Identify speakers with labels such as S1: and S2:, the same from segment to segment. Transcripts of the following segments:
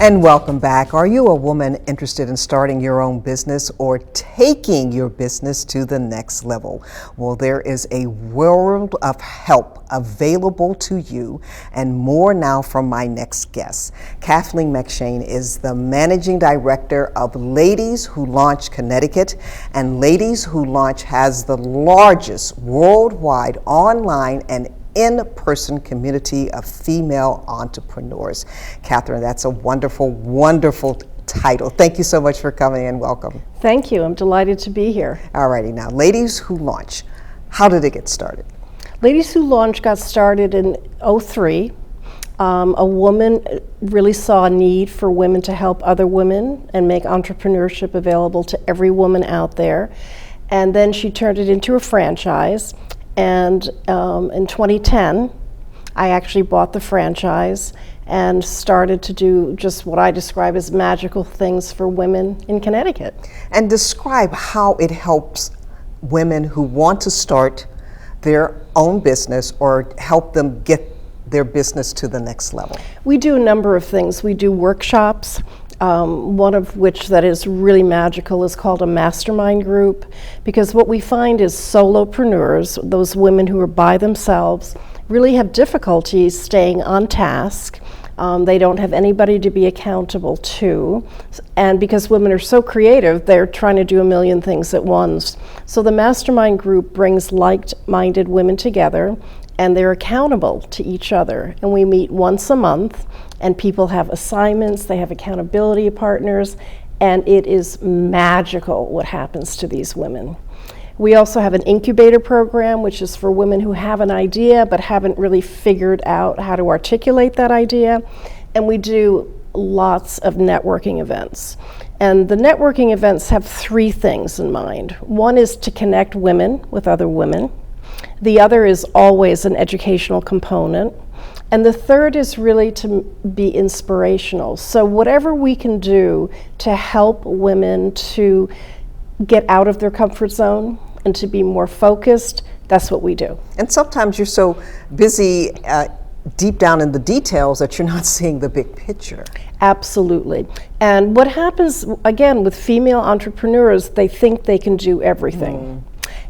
S1: And welcome back. Are you a woman interested in starting your own business or taking your business to the next level? Well, there is a world of help available to you, and more now from my next guest. Kathleen McShane is the Managing Director of Ladies Who Launch Connecticut, and Ladies Who Launch has the largest worldwide online and in-person community of female entrepreneurs. Catherine, that's a wonderful, wonderful title. Thank you so much for coming and welcome.
S2: Thank you. I'm delighted to be here.
S1: Alrighty, now, Ladies Who Launch, how did it get started?
S2: Ladies Who Launch got started in '03. A woman really saw a need for women to help other women and make entrepreneurship available to every woman out there. And then she turned it into a franchise. And in 2010, I actually bought the franchise and started to do just what I describe as magical things for women in Connecticut.
S1: And describe how it helps women who want to start their own business or help them get their business to the next level.
S2: We do a number of things. We do workshops. One of which that is really magical is called a mastermind group, because what we find is solopreneurs, those women who are by themselves, really have difficulties staying on task. They don't have anybody to be accountable to, and because women are so creative, they're trying to do a million things at once. So the mastermind group brings like-minded women together, and they're accountable to each other. And we meet once a month, and people have assignments, they have accountability partners, and it is magical what happens to these women. We also have an incubator program, which is for women who have an idea but haven't really figured out how to articulate that idea. And we do lots of networking events. And the networking events have three things in mind. One is to connect women with other women. The other is always an educational component. And the third is really to be inspirational. So whatever we can do to help women to get out of their comfort zone and to be more focused, that's what we do.
S1: And sometimes you're so busy deep down in the details that you're not seeing the big picture.
S2: Absolutely. And what happens, again, with female entrepreneurs, they think they can do everything.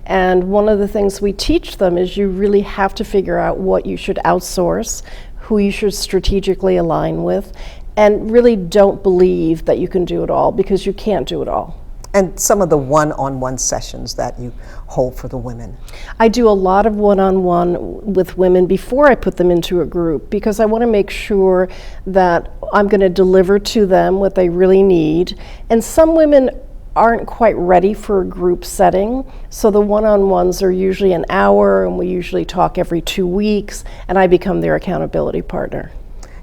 S2: And one of the things we teach them is you really have to figure out what you should outsource, who you should strategically align with, and really don't believe that you can do it all, because you can't do it all.
S1: And some of the one-on-one sessions that you hold for the women.
S2: I do a lot of one-on-one with women before I put them into a group, because I want to make sure that I'm going to deliver to them what they really need. And some women aren't quite ready for a group setting, so the one-on-ones are usually an hour, and we usually talk every 2 weeks, and I become their accountability partner.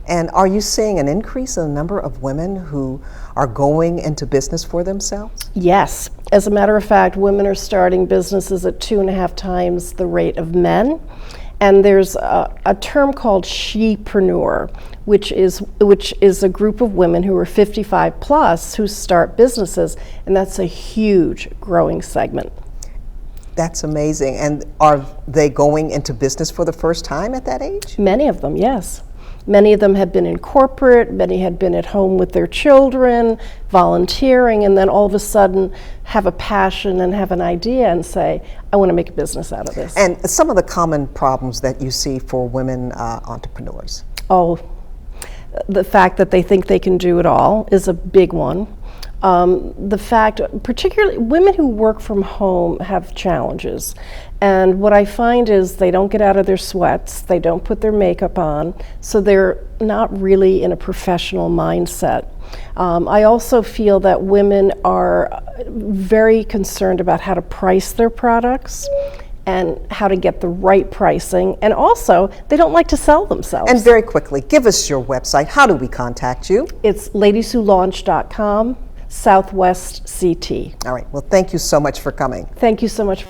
S1: And are you seeing an increase in the number of women who are going into business for themselves?
S2: Yes. As a matter of fact, women are starting businesses at 2.5 times the rate of men. And there's a term called shepreneur, which is a group of women who are 55 plus who start businesses, and that's a huge growing segment.
S1: That's amazing. And are they going into business for the first time at that age?
S2: Many of them, yes. Many of them have been in corporate, many had been at home with their children, volunteering, and then all of a sudden have a passion and have an idea and say, I want to make a business out of this.
S1: And some of the common problems that you see for women entrepreneurs?
S2: Oh, the fact that they think they can do it all is a big one. The fact, particularly women who work from home have challenges. And what I find is they don't get out of their sweats, they don't put their makeup on, so they're not really in a professional mindset. I also feel that women are very concerned about how to price their products and how to get the right pricing, and also they don't like to sell themselves.
S1: And very quickly, give us your website. How do we contact you?
S2: It's ladieswholaunch.com, Southwest CT.
S1: All right, well, thank you so much for coming.
S2: Thank you so much.